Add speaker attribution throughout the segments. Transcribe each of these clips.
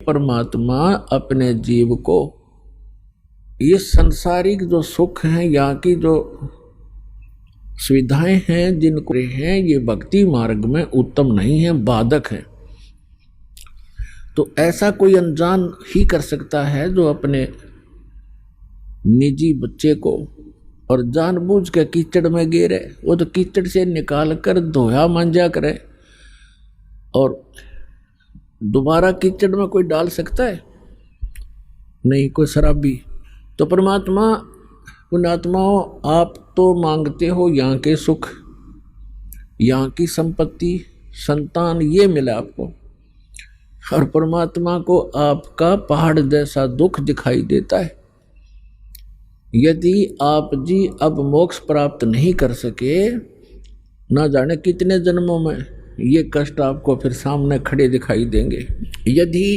Speaker 1: परमात्मा अपने जीव को ये संसारिक जो सुख हैं, यहाँ की जो सुविधाएं हैं जिनको हैं, ये भक्ति मार्ग में उत्तम नहीं है, बाधक है। तो ऐसा कोई अनजान ही कर सकता है जो अपने निजी बच्चे को और जानबूझ के कीचड़ में गिरे, वो तो कीचड़ से निकाल कर धोया मांजा करे, और दोबारा कीचड़ में कोई डाल सकता है? नहीं, कोई शराबी। तो परमात्मा पुण्यात्माओं, आप तो मांगते हो यहाँ के सुख, यहाँ की संपत्ति, संतान, ये मिला आपको, और परमात्मा को आपका पहाड़ जैसा दुख दिखाई देता है। यदि आप जी अब मोक्ष प्राप्त नहीं कर सके, ना जाने कितने जन्मों में ये कष्ट आपको फिर सामने खड़े दिखाई देंगे। यदि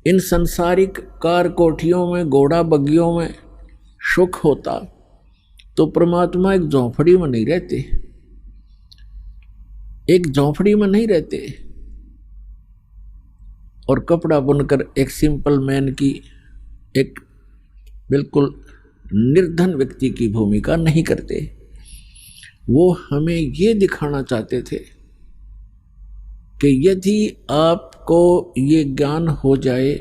Speaker 1: इन संसारिक कार कोठियों में, घोड़ा बग्गियों में सुख होता तो परमात्मा एक झोंपड़ी में नहीं रहते, एक झोंपड़ी में नहीं रहते और कपड़ा बुनकर एक सिंपल मैन की, एक बिल्कुल निर्धन व्यक्ति की भूमिका नहीं करते। वो हमें ये दिखाना चाहते थे कि यदि आपको ये ज्ञान हो जाए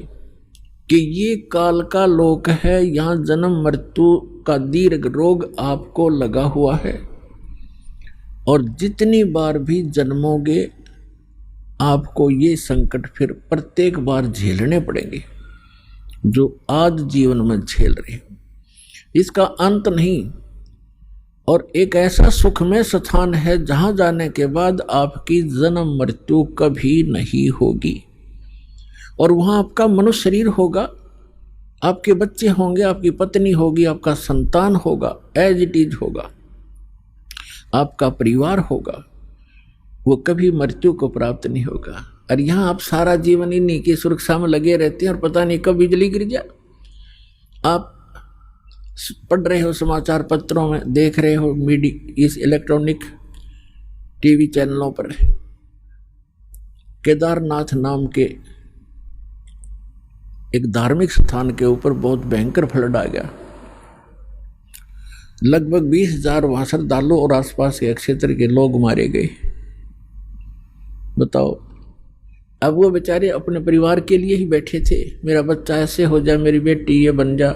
Speaker 1: कि ये काल का लोक है, यहाँ जन्म मृत्यु का दीर्घ रोग आपको लगा हुआ है, और जितनी बार भी जन्मोगे आपको ये संकट फिर प्रत्येक बार झेलने पड़ेंगे जो आज जीवन में झेल रहे हो। इसका अंत नहीं, और एक ऐसा सुखमय स्थान है जहां जाने के बाद आपकी जन्म मृत्यु कभी नहीं होगी, और वहां आपका मनुष्य शरीर होगा, आपके बच्चे होंगे, आपकी पत्नी होगी, आपका संतान होगा, एज इट इज होगा, आपका परिवार होगा, वो कभी मृत्यु को प्राप्त नहीं होगा। और यहाँ आप सारा जीवन इन्हीं की सुरक्षा में लगे रहते हैं और पता नहीं कब बिजली गिर जाए। आप पढ़ रहे हो समाचार पत्रों में, देख रहे हो मीडिया, इस इलेक्ट्रॉनिक टीवी चैनलों पर केदारनाथ नाम के एक धार्मिक स्थान के ऊपर बहुत भयंकर फ्लड आ गया। लगभग 20,000 वहां श्रद्धालु और आसपास के क्षेत्र के लोग मारे गए। बताओ, अब वो बेचारे अपने परिवार के लिए ही बैठे थे, मेरा बच्चा ऐसे हो जा, मेरी बेटी ये बन जा,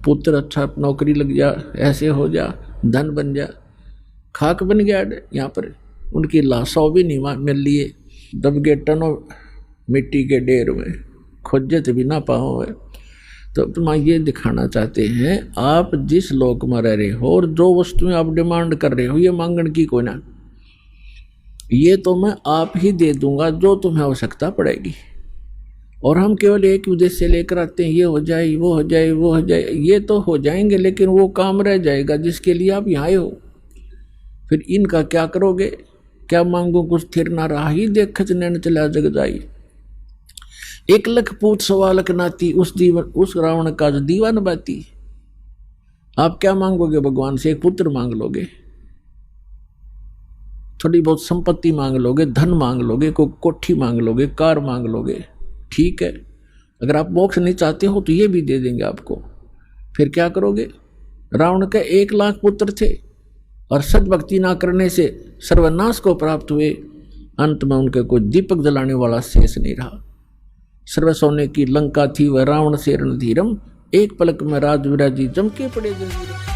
Speaker 1: पुत्र अच्छा नौकरी लग जा, ऐसे हो जा, धन बन जा। खाक बन गया यहाँ पर, उनकी लाशों भी नहीं मिल लिए, दब गए टनों मिट्टी के ढेर में, खोजत भी ना पाओ है। तो तुम ये दिखाना चाहते हैं आप जिस लोक में रह रहे हो और जो वस्तुएं आप डिमांड कर रहे हो, ये मांगण की कोई ना, ये तो मैं आप ही दे दूंगा जो तुम्हें आवश्यकता पड़ेगी। और हम केवल एक उद्देश्य लेकर आते हैं, ये हो जाए, वो हो जाए, वो हो जाए। ये तो हो जाएंगे, लेकिन वो काम रह जाएगा जिसके लिए आप यहाँ हो। फिर इनका क्या करोगे? क्या मांगो कुछ थिर ना रहा ही, देखत नैन चला जग जाई। 1 लाख पूत सवालक नाती, उस रावण का जो दीवान बाती। आप क्या मांगोगे भगवान से? एक पुत्र मांग लोगे, थोड़ी बहुत संपत्ति मांग लोगे, धन मांग लोगे, कोई कोठी मांग लोगे, कार मांग लोगे, ठीक है। अगर आप मोक्ष नहीं चाहते हो तो ये भी दे देंगे आपको। फिर क्या करोगे? रावण के 1 लाख पुत्र थे और सद्भक्ति ना करने से सर्वनाश को प्राप्त हुए। अंत में उनके कोई दीपक जलाने वाला शेष नहीं रहा। सर्व सोने की लंका थी वह रावण से रणधीरम, एक पलक में राज विराजी जम के पड़े जंजीर।